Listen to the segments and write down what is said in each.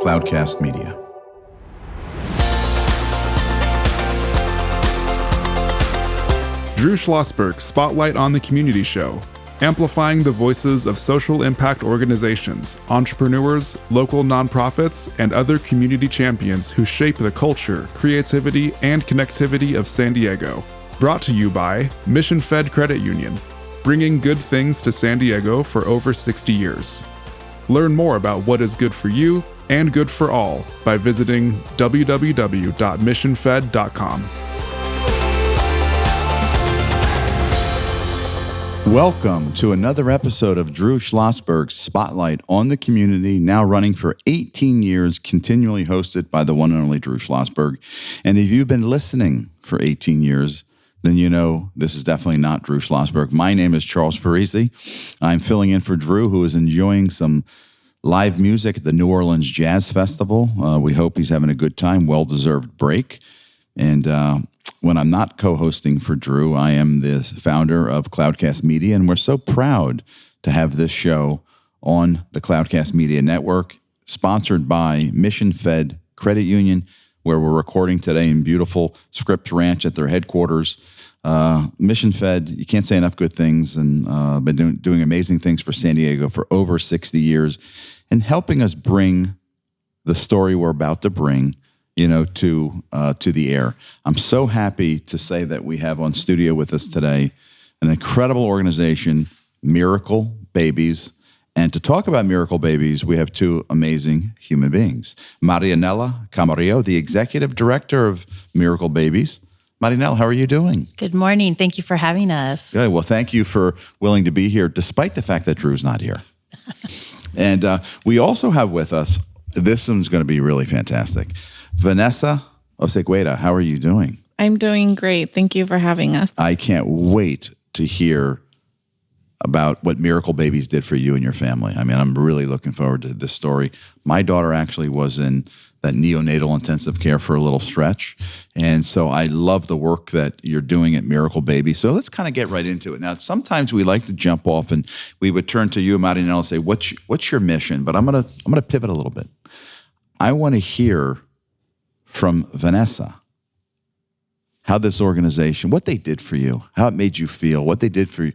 Cloudcast Media. Drew Schlosberg Spotlight on the Community Show, amplifying the voices of social impact organizations, entrepreneurs, local nonprofits, and other community champions who shape the culture, creativity, and connectivity of San Diego. Brought to you by Mission Fed Credit Union, bringing good things to San Diego for over 60 years. Learn more about what is good for you and good for all by visiting www.missionfed.com. Welcome to another episode of Drew Schlosberg's Spotlight on the Community, now running for 18 years, continually hosted by the one and only Drew Schlosberg. And if you've been listening for 18 years, then you know this is definitely not Drew Schlosberg. My name is Charles Parisi. I'm filling in for Drew, who is enjoying some live music at the New Orleans Jazz Festival. We hope he's having a good time, well-deserved break. And when I'm not co-hosting for Drew, I am the founder of Cloudcast Media, and we're so proud to have this show on the Cloudcast Media Network, sponsored by Mission Fed Credit Union, where we're recording today in beautiful Scripps Ranch at their headquarters. Mission Fed, you can't say enough good things, and been doing amazing things for San Diego for over 60 years, and helping us bring the story we're about to bring, to the air. I'm so happy to say that we have on studio with us today an incredible organization, Miracle Babies. And to talk about Miracle Babies, we have two amazing human beings. Marianella Camarillo, the executive director of Miracle Babies. Marianella, how are you doing? Good morning. Thank you for having us. Good. Well, thank you for willing to be here, despite the fact that Drew's not here. And we also have with us, this one's going to be really fantastic, Vanessa Osegueda. How are you doing? I'm doing great. Thank you for having us. I can't wait to hear about what Miracle Babies did for you and your family. I mean, I'm really looking forward to this story. My daughter actually was in that neonatal intensive care for a little stretch. And so I love the work that you're doing at Miracle Babies. So let's kind of get right into it. Now, sometimes we like to jump off and we would turn to you, Marianella, and say, what's your mission? But I'm gonna pivot a little bit. I want to hear from Vanessa how this organization, what they did for you, how it made you feel, what they did for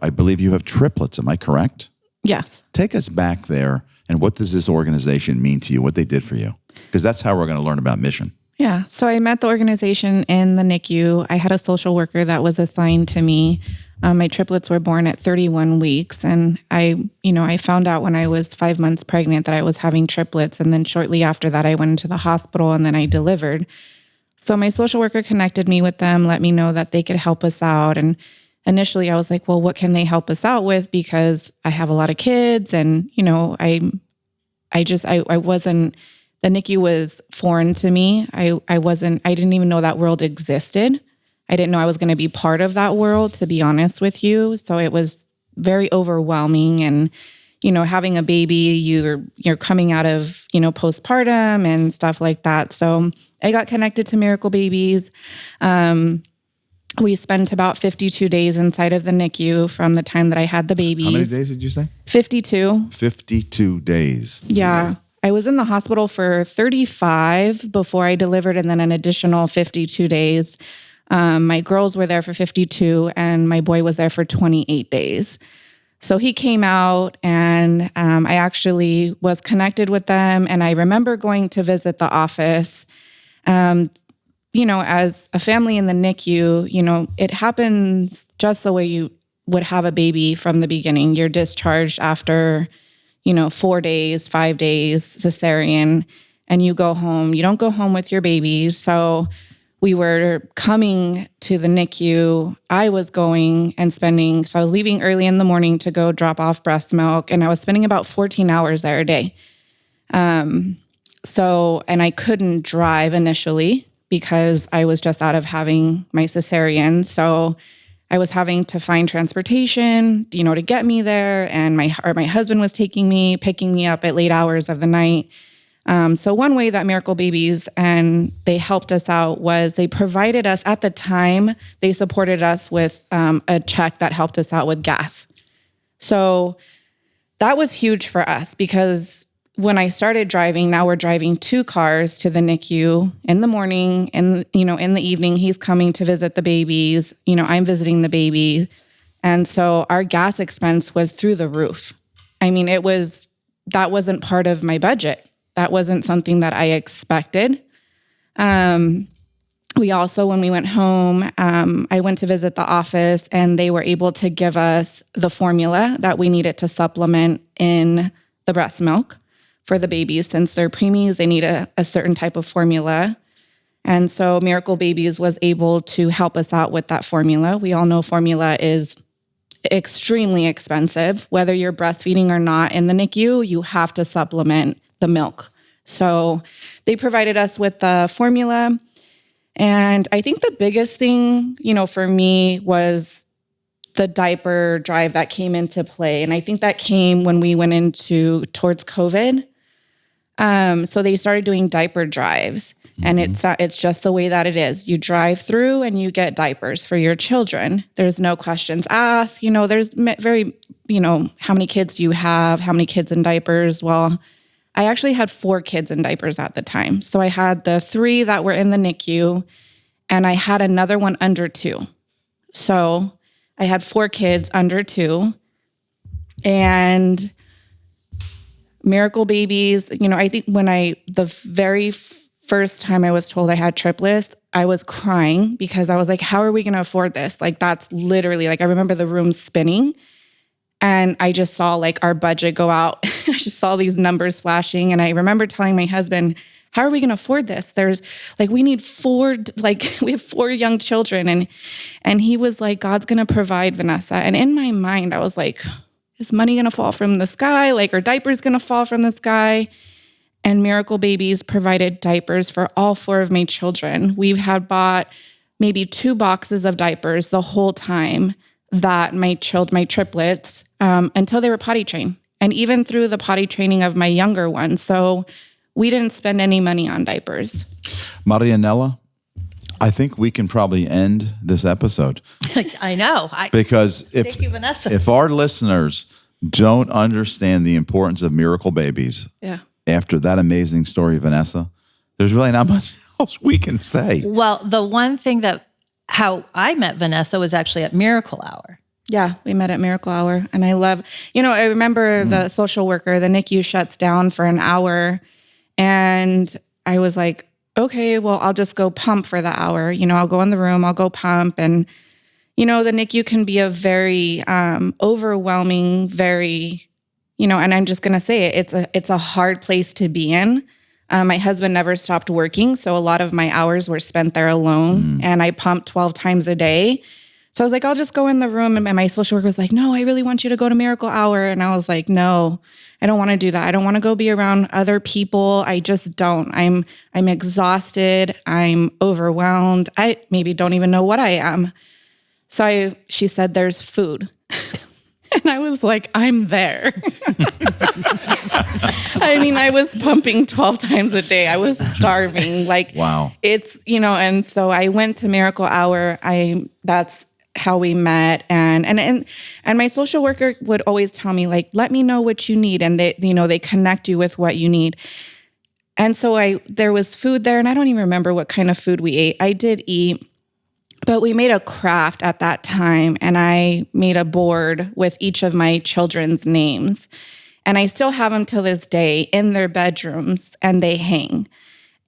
I believe you have triplets, am I correct? Yes. Take us back there, and what does this organization mean to you, what they did for you? Because that's how we're going to learn about mission. Yeah. So I met the organization in the NICU. I had a social worker that was assigned to me. My triplets were born at 31 weeks, and I found out when I was 5 months pregnant that I was having triplets, and then shortly after that, I went into the hospital, and then I delivered. So my social worker connected me with them, let me know that they could help us out. And initially I was like, well, what can they help us out with? Because I have a lot of kids and, I wasn't, the NICU was foreign to me. I didn't even know that world existed. I didn't know I was going to be part of that world, to be honest with you. So it was very overwhelming. And, having a baby, you're coming out of, postpartum and stuff like that. So I got connected to Miracle Babies. We spent about 52 days inside of the NICU from the time that I had the babies. How many days did you say? 52. 52 days. Yeah. I was in the hospital for 35 before I delivered, and then an additional 52 days. My girls were there for 52, and my boy was there for 28 days. So he came out, and I actually was connected with them, and I remember going to visit the office. As a family in the NICU, it happens just the way you would have a baby from the beginning. You're discharged after, 4 days, 5 days, cesarean, and you go home. You don't go home with your babies. So we were coming to the NICU. I was going and spending, so I was leaving early in the morning to go drop off breast milk, and I was spending about 14 hours there a day. And I couldn't drive initially because I was just out of having my cesarean. So I was having to find transportation, to get me there. And my husband was picking me up at late hours of the night. So one way that Miracle Babies and they helped us out was they provided us, at the time, they supported us with a check that helped us out with gas. So that was huge for us because when I started driving, now we're driving 2 cars to the NICU in the morning, and, in the evening, he's coming to visit the babies. I'm visiting the baby. And so our gas expense was through the roof. I mean, that wasn't part of my budget. That wasn't something that I expected. We also, when we went home, I went to visit the office, and they were able to give us the formula that we needed to supplement in the breast milk for the babies. Since they're preemies, they need a certain type of formula. And so Miracle Babies was able to help us out with that formula. We all know formula is extremely expensive. Whether you're breastfeeding or not in the NICU, you have to supplement the milk. So they provided us with the formula. And I think the biggest thing, for me was the diaper drive that came into play. And I think that came when we went towards COVID. So they started doing diaper drives. And it's just the way that it is. You drive through and you get diapers for your children. There's no questions asked. There's very, how many kids do you have? How many kids in diapers? Well, I actually had 4 kids in diapers at the time. So I had the 3 that were in the NICU, and I had another one under 2. So I had 4 kids under 2. And Miracle Babies, I think when the very first time I was told I had triplets, I was crying because I was like, how are we going to afford this? Like, that's literally, I remember the room spinning, and I just saw our budget go out. I just saw these numbers flashing. And I remember telling my husband, how are we going to afford this? We need 4, we have 4 young children. And he was like, God's going to provide, Vanessa. And in my mind, I was like, is money going to fall from the sky? Are diapers going to fall from the sky? And Miracle Babies provided diapers for all 4 of my children. We had bought maybe 2 boxes of diapers the whole time that my triplets, until they were potty trained, and even through the potty training of my younger one. So we didn't spend any money on diapers. Marianella, I think we can probably end this episode. I know. Because thank you, Vanessa. If our listeners don't understand the importance of Miracle Babies, after that amazing story, Vanessa, there's really not much else we can say. Well, the one thing how I met Vanessa was actually at Miracle Hour. Yeah, we met at Miracle Hour. And I love, I remember the social worker, the NICU shuts down for an hour. And I was like, okay, well, I'll just go pump for the hour. I'll go in the room, I'll go pump. And, the NICU can be a very overwhelming, very, and I'm just going to say it's a hard place to be in. My husband never stopped working, so a lot of my hours were spent there alone. And I pumped 12 times a day. So I was like, I'll just go in the room. And my social worker was like, no, I really want you to go to Miracle Hour. And I was like, no, I don't want to do that. I don't want to go be around other people. I just don't. I'm exhausted. I'm overwhelmed. I maybe don't even know what I am. So she said, there's food. And I was like, I'm there. I mean, I was pumping 12 times a day. I was starving. Wow. It's, and so I went to Miracle Hour. That's how we met. And my social worker would always tell me, let me know what you need. And they connect you with what you need. And so there was food there, and I don't even remember what kind of food we ate. I did eat. But we made a craft at that time, and I made a board with each of my children's names. And I still have them till this day in their bedrooms, and they hang.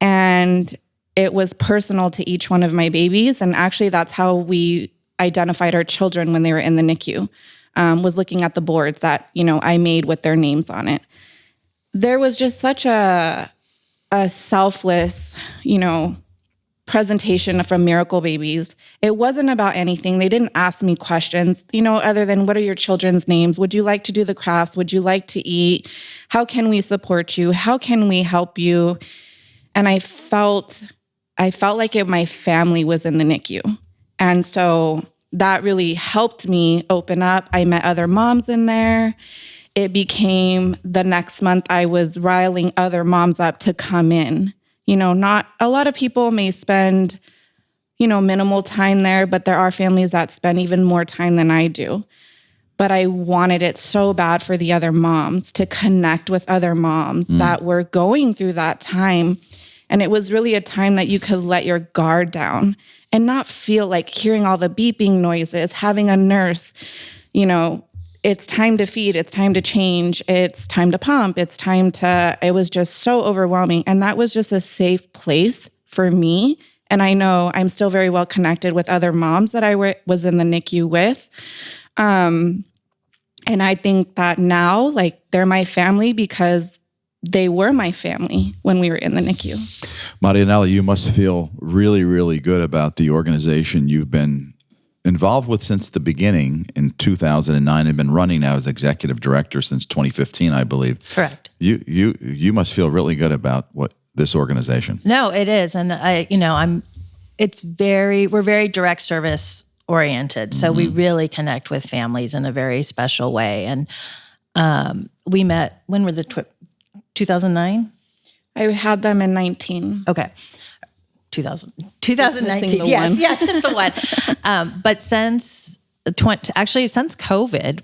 And it was personal to each one of my babies. And actually, that's how we identified our children when they were in the NICU, was looking at the boards that, I made with their names on it. There was just such a selfless, presentation from Miracle Babies. It wasn't about anything. They didn't ask me questions, other than what are your children's names? Would you like to do the crafts? Would you like to eat? How can we support you? How can we help you? And I felt like my family was in the NICU. And so that really helped me open up. I met other moms in there. It became the next month I was riling other moms up to come in. Not a lot of people may spend, minimal time there, but there are families that spend even more time than I do. but I wanted it so bad for the other moms to connect with other moms that were going through that time. And it was really a time that you could let your guard down and not feel like hearing all the beeping noises, having a nurse, it's time to feed, it's time to change, it's time to pump, it was just so overwhelming. And that was just a safe place for me. And I know I'm still very well connected with other moms that I was in the NICU with. And I think that now, they're my family because they were my family when we were in the NICU. Marianella, you must feel really, really good about the organization you've been involved with since the beginning in 2009 and been running now as executive director since 2015, I believe. Correct. You must feel really good about this organization. No, it is. And we're very direct service oriented. So we really connect with families in a very special way. And we met, when were the 2009? I had them in 19. Okay. 2019. Yes, just the one. But since COVID,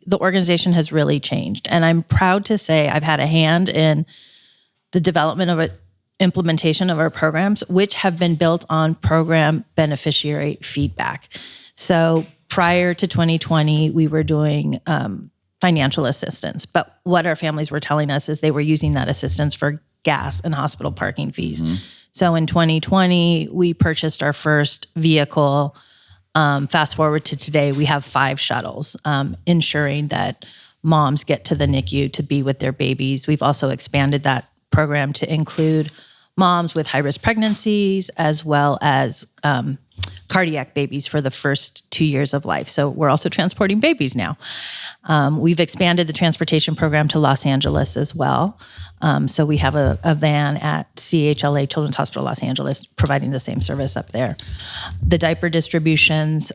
the organization has really changed. And I'm proud to say I've had a hand in the development of implementation of our programs, which have been built on program beneficiary feedback. So prior to 2020, we were doing financial assistance. But what our families were telling us is they were using that assistance for gas and hospital parking fees. So in 2020, we purchased our first vehicle. Fast forward to today, we have 5 shuttles, ensuring that moms get to the NICU to be with their babies. We've also expanded that program to include moms with high-risk pregnancies as well as cardiac babies for the first 2 years of life. So we're also transporting babies now. We've expanded the transportation program to Los Angeles as well. So we have a van at CHLA, Children's Hospital Los Angeles, providing the same service up there. The diaper distributions,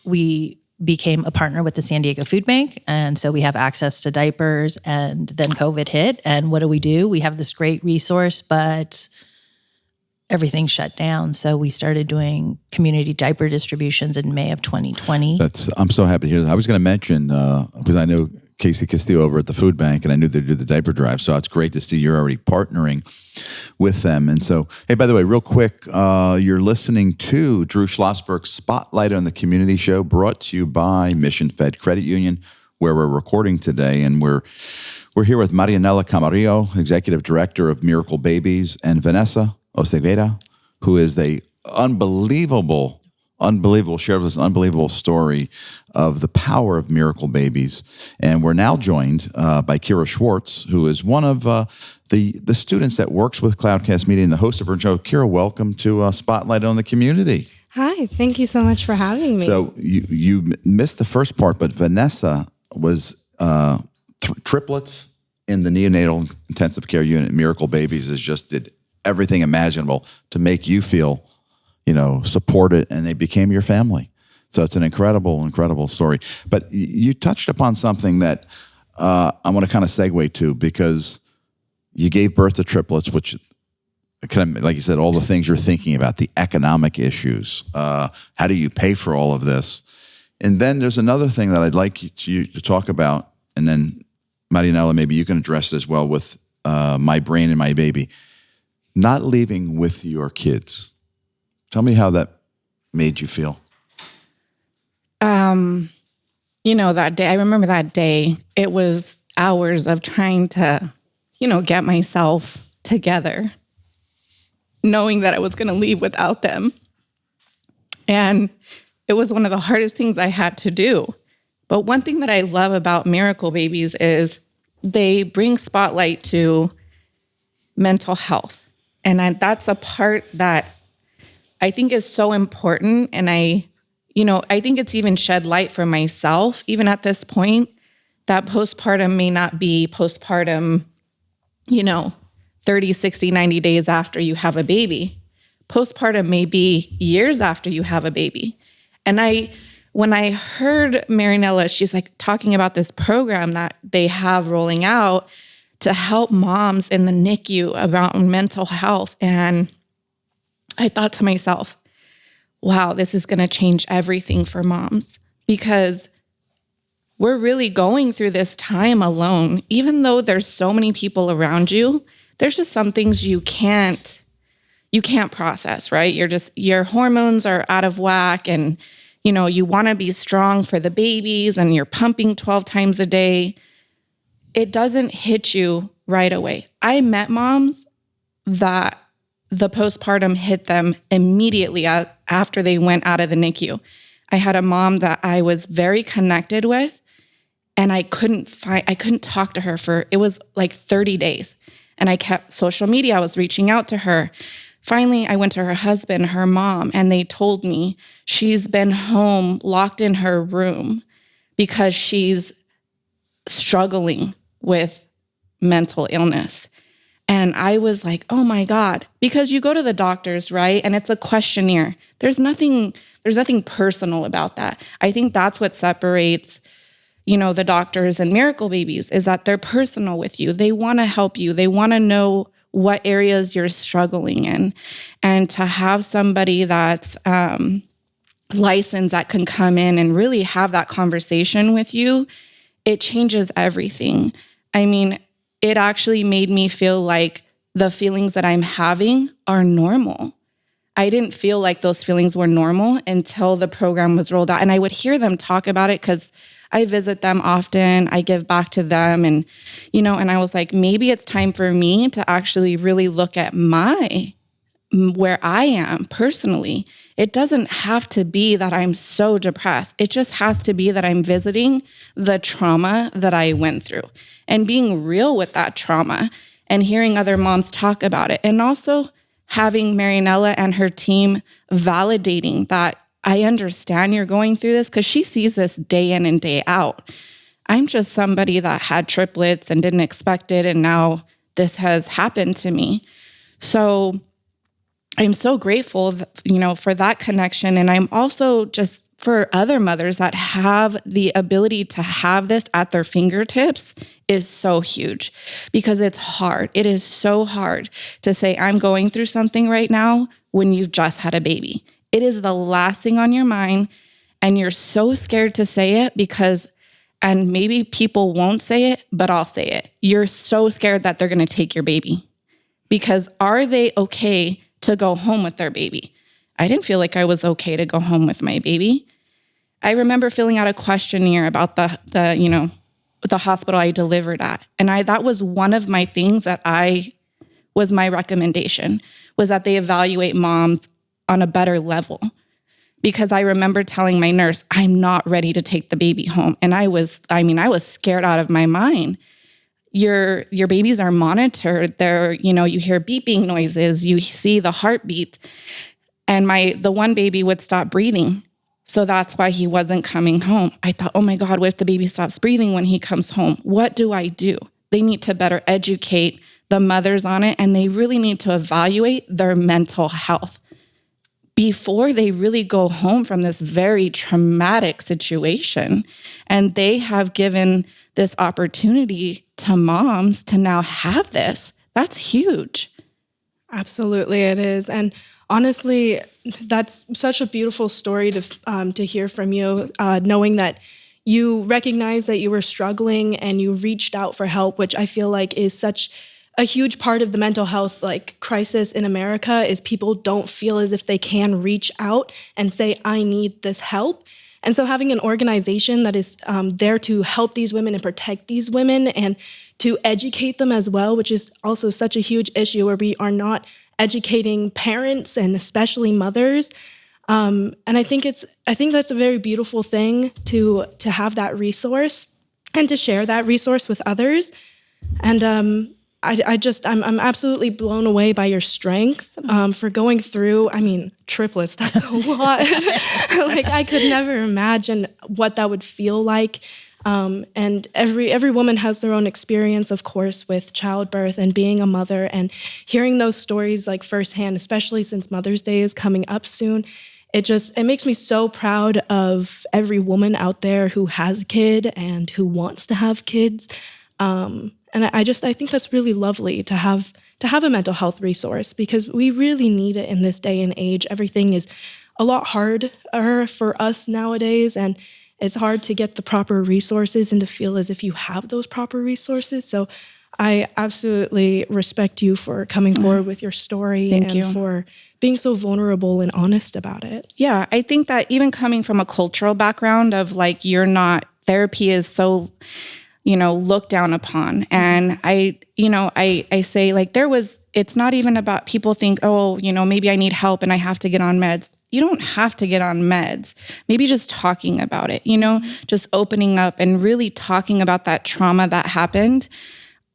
we became a partner with the San Diego Food Bank. And so we have access to diapers, and then COVID hit. And what do? We have this great resource, but everything shut down. So we started doing community diaper distributions in May of 2020. I'm so happy to hear that. I was going to mention, because I know Casey Castillo over at the food bank, and I knew they do the diaper drive. So it's great to see you're already partnering with them. And so, hey, by the way, real quick, you're listening to Drew Schlosberg's Spotlight on the Community Show, brought to you by Mission Fed Credit Union, where we're recording today. And we're here with Marianella Camarillo, Executive Director of Miracle Babies, and Vanessa Osegueda, who is the unbelievable shared with us an unbelievable story of the power of Miracle Babies. And we're now joined by Kyra Schwartz, who is one of the students that works with Cloudcast Media and the host of her show. Kyra, welcome to Spotlight on the Community. Hi, thank you so much for having me. So you missed the first part, but Vanessa was triplets in the neonatal intensive care unit. Miracle Babies did everything imaginable to make you feel, supported, and they became your family. So it's an incredible, incredible story. But you touched upon something that I want to kind of segue to, because you gave birth to triplets, which kind of, like you said, all the things you're thinking about, the economic issues. How do you pay for all of this? And then there's another thing that I'd like you to talk about, and then Marianella, maybe you can address it as well with My Brain and My Baby. Not leaving with your kids. Tell me how that made you feel. That day, I remember that day, it was hours of trying to, get myself together, knowing that I was going to leave without them. And it was one of the hardest things I had to do. But one thing that I love about Miracle Babies is they bring spotlight to mental health. And that's a part that I think is so important. And I think it's even shed light for myself, even at this point, that postpartum may not be postpartum, 30, 60, 90 days after you have a baby. Postpartum may be years after you have a baby. And when I heard Marianella, she's talking about this program that they have rolling out to help moms in the NICU about mental health. And I thought to myself, wow, this is going to change everything for moms, because we're really going through this time alone. Even though there's so many people around you, there's just some things you can't process, right? Your hormones are out of whack, and you want to be strong for the babies, and you're pumping 12 times a day. It doesn't hit you right away. I met moms that the postpartum hit them immediately after they went out of the NICU. I had a mom that I was very connected with, and I couldn't talk to her it was like 30 days. And I kept social media. I was reaching out to her. Finally, I went to her husband, her mom, and they told me she's been home locked in her room because she's struggling with mental illness. And I was like, oh my God, because you go to the doctors, right? And it's a questionnaire. There's nothing personal about that. I think that's what separates, the doctors and miracle babies, is that they're personal with you. They want to help you. They want to know what areas you're struggling in. And to have somebody that's licensed that can come in and really have that conversation with you, it changes everything. I mean, it actually made me feel like the feelings that I'm having are normal. I didn't feel like those feelings were normal until the program was rolled out. And I would hear them talk about it because I visit them often. I give back to them. And, and I was like, maybe it's time for me to actually really look at where I am personally. It doesn't have to be that I'm so depressed. It just has to be that I'm visiting the trauma that I went through and being real with that trauma and hearing other moms talk about it. And also having Marianella and her team validating that I understand you're going through this, because she sees this day in and day out. I'm just somebody that had triplets and didn't expect it, and now this has happened to me. So I'm so grateful, for that connection. And I'm also just for other mothers that have the ability to have this at their fingertips is so huge, because it's hard. It is so hard to say, I'm going through something right now when you've just had a baby. It is the last thing on your mind, and you're so scared to say it and maybe people won't say it, but I'll say it. You're so scared that they're going to take your baby, because are they okay to go home with their baby? I didn't feel like I was okay to go home with my baby. I remember filling out a questionnaire about the hospital I delivered at. And that was one of my things that was my recommendation, was that they evaluate moms on a better level. Because I remember telling my nurse, I'm not ready to take the baby home. And I was scared out of my mind. Your babies are monitored. They're, you hear beeping noises, you see the heartbeat. And the one baby would stop breathing. So that's why he wasn't coming home. I thought, oh my God, what if the baby stops breathing when he comes home? What do I do? They need to better educate the mothers on it, and they really need to evaluate their mental health before they really go home from this very traumatic situation. And they have given this opportunity to moms to now have this. That's huge. Absolutely, it is. And honestly, that's such a beautiful story to hear from you, knowing that you recognize that you were struggling and you reached out for help, which I feel like is such a huge part of the mental health crisis in America, is people don't feel as if they can reach out and say, I need this help. And so having an organization that is there to help these women and protect these women and to educate them as well, which is also such a huge issue where we are not educating parents and especially mothers. And I think that's a very beautiful thing to have that resource and to share that resource with others. And I'm absolutely blown away by your strength for going through, triplets, that's a lot. I could never imagine what that would feel like. And every woman has their own experience, of course, with childbirth and being a mother, and hearing those stories firsthand, especially since Mother's Day is coming up soon. It makes me so proud of every woman out there who has a kid and who wants to have kids. And I think that's really lovely to have a mental health resource, because we really need it in this day and age. Everything is a lot harder for us nowadays, and it's hard to get the proper resources and to feel as if you have those proper resources. So I absolutely respect you for coming forward with your story Thank you. for being so vulnerable and honest about it. Yeah, I think that even coming from a cultural background of like, therapy is so, looked down upon. And I say like it's not even about people think, oh, maybe I need help and I have to get on meds. You don't have to get on meds. Maybe just talking about it, just opening up and really talking about that trauma that happened.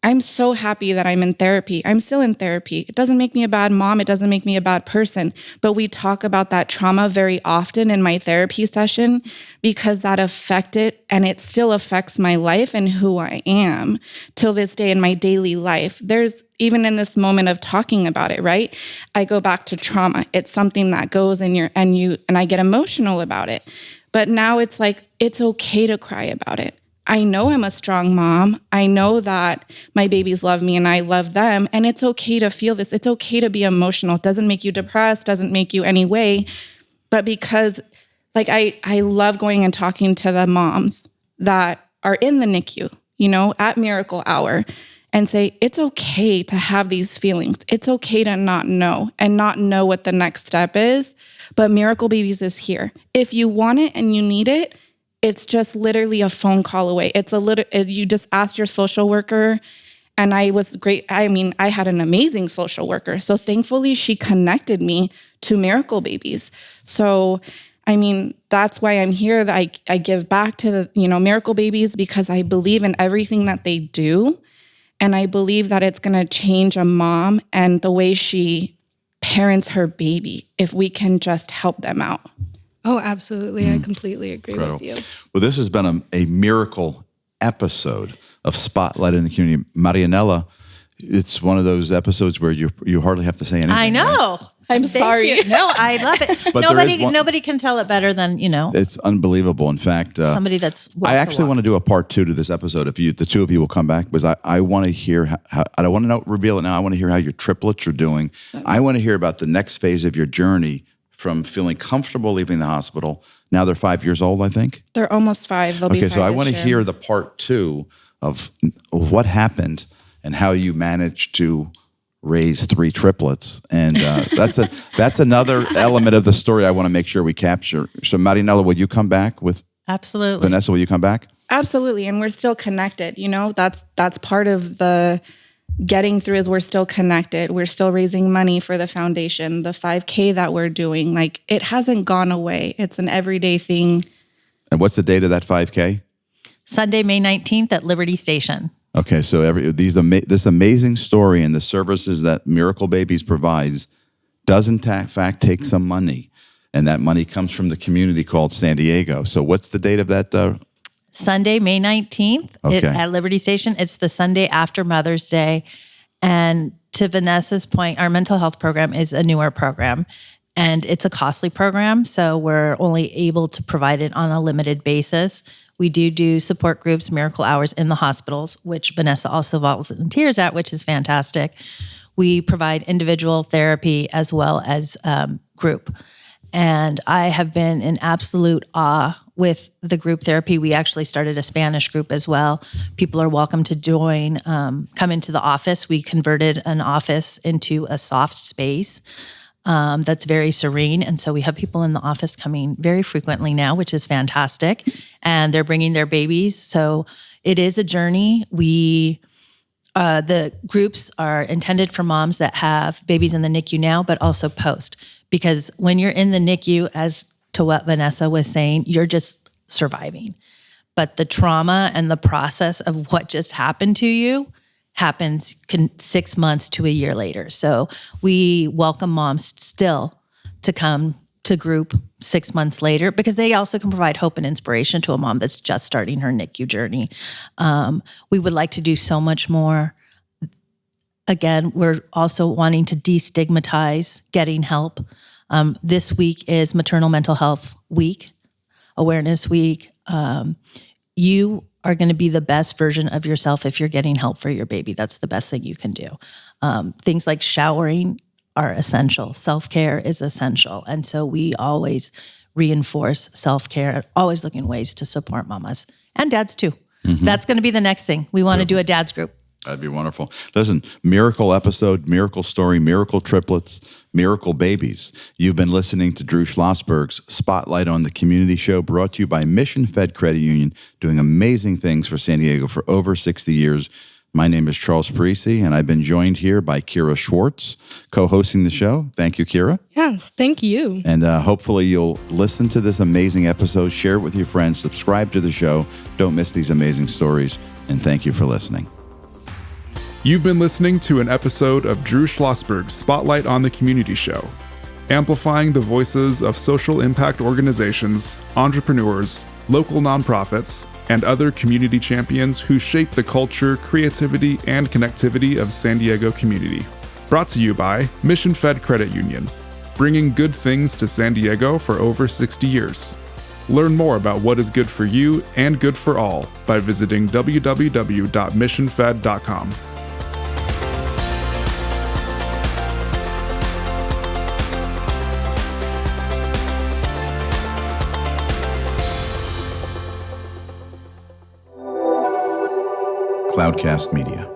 I'm so happy that I'm in therapy. I'm still in therapy. It doesn't make me a bad mom. It doesn't make me a bad person. But we talk about that trauma very often in my therapy session because that affected, and it still affects my life and who I am till this day in my daily life. There's even in this moment of talking about it, right? I go back to trauma. It's something that goes in and I get emotional about it. But now it's like, it's okay to cry about it. I know I'm a strong mom. I know that my babies love me and I love them. And it's okay to feel this. It's okay to be emotional. It doesn't make you depressed, doesn't make you any way. But because like I love going and talking to the moms that are in the NICU, at Miracle Hour and say, it's okay to have these feelings. It's okay to not know and not know what the next step is. But Miracle Babies is here. If you want it and you need it, it's just literally a phone call away. You just ask your social worker, and I was great. I mean, I had an amazing social worker. So thankfully she connected me to Miracle Babies. So, I mean, that's why I'm here. That I give back to the, Miracle Babies because I believe in everything that they do. And I believe that it's going to change a mom and the way she parents her baby if we can just help them out. Oh, absolutely. I completely agree with you. Well, this has been a miracle episode of Spotlight in the Community. Marianella, it's one of those episodes where you hardly have to say anything. I know. Right? I'm sorry. You. No, I love it. But nobody can tell it better than, It's unbelievable. In fact, somebody that's I actually want to do a part 2 to this episode. If the two of you will come back, because I want to hear how I don't want to reveal it now. I want to hear how your triplets are doing. I want to hear about the next phase of your journey from feeling comfortable leaving the hospital. Now they're 5 years old, I think. They're almost 5. They'll be 5 so I want to this year. hear the part 2 of what happened and how you managed to raise 3 triplets. And that's another element of the story I want to make sure we capture. So Marianella, will you come back with Absolutely. Vanessa, will you come back? Absolutely. And we're still connected. That's part of the getting through is we're still connected. We're still raising money for the foundation, the 5K that we're doing. Like, it hasn't gone away. It's an everyday thing. And what's the date of that 5K? Sunday, May 19th at Liberty Station. Okay, so this amazing story and the services that Miracle Babies provides does in fact take some money. And that money comes from the community called San Diego. So what's the date of that? Sunday, May 19th at Liberty Station. It's the Sunday after Mother's Day. And to Vanessa's point, our mental health program is a newer program. And it's a costly program, so we're only able to provide it on a limited basis. We do support groups, miracle hours in the hospitals, which Vanessa also volunteers at, which is fantastic. We provide individual therapy as well as group. And I have been in absolute awe with the group therapy. We actually started a Spanish group as well. People are welcome to join, come into the office. We converted an office into a soft space that's very serene. And so we have people in the office coming very frequently now, which is fantastic. And they're bringing their babies. So it is a journey. The groups are intended for moms that have babies in the NICU now, but also post. Because when you're in the NICU, as to what Vanessa was saying, you're just surviving. But the trauma and the process of what just happened to you happens 6 months to a year later. So we welcome moms still to come to group 6 months later, because they also can provide hope and inspiration to a mom that's just starting her NICU journey. We would like to do so much more. Again, we're also wanting to destigmatize getting help. This week is Maternal Mental Health Week, Awareness Week. You are going to be the best version of yourself if you're getting help for your baby. That's the best thing you can do. Things like showering are essential. Self-care is essential. And so we always reinforce self-care, always looking ways to support mamas and dads too. That's going to be the next thing. We want to do a dad's group. That'd be wonderful. Listen, miracle episode, miracle story, miracle triplets, miracle babies. You've been listening to Drew Schlosberg's Spotlight on the Community Show, brought to you by Mission Fed Credit Union, doing amazing things for San Diego for over 60 years. My name is Charles Parisi, and I've been joined here by Kyra Schwartz, co-hosting the show. Thank you, Kyra. Yeah, thank you. And hopefully you'll listen to this amazing episode, share it with your friends, subscribe to the show. Don't miss these amazing stories, and thank you for listening. You've been listening to an episode of Drew Schlosberg's Spotlight on the Community Show, amplifying the voices of social impact organizations, entrepreneurs, local nonprofits, and other community champions who shape the culture, creativity, and connectivity of San Diego community. Brought to you by Mission Fed Credit Union, bringing good things to San Diego for over 60 years. Learn more about what is good for you and good for all by visiting www.missionfed.com. Cloudcast Media.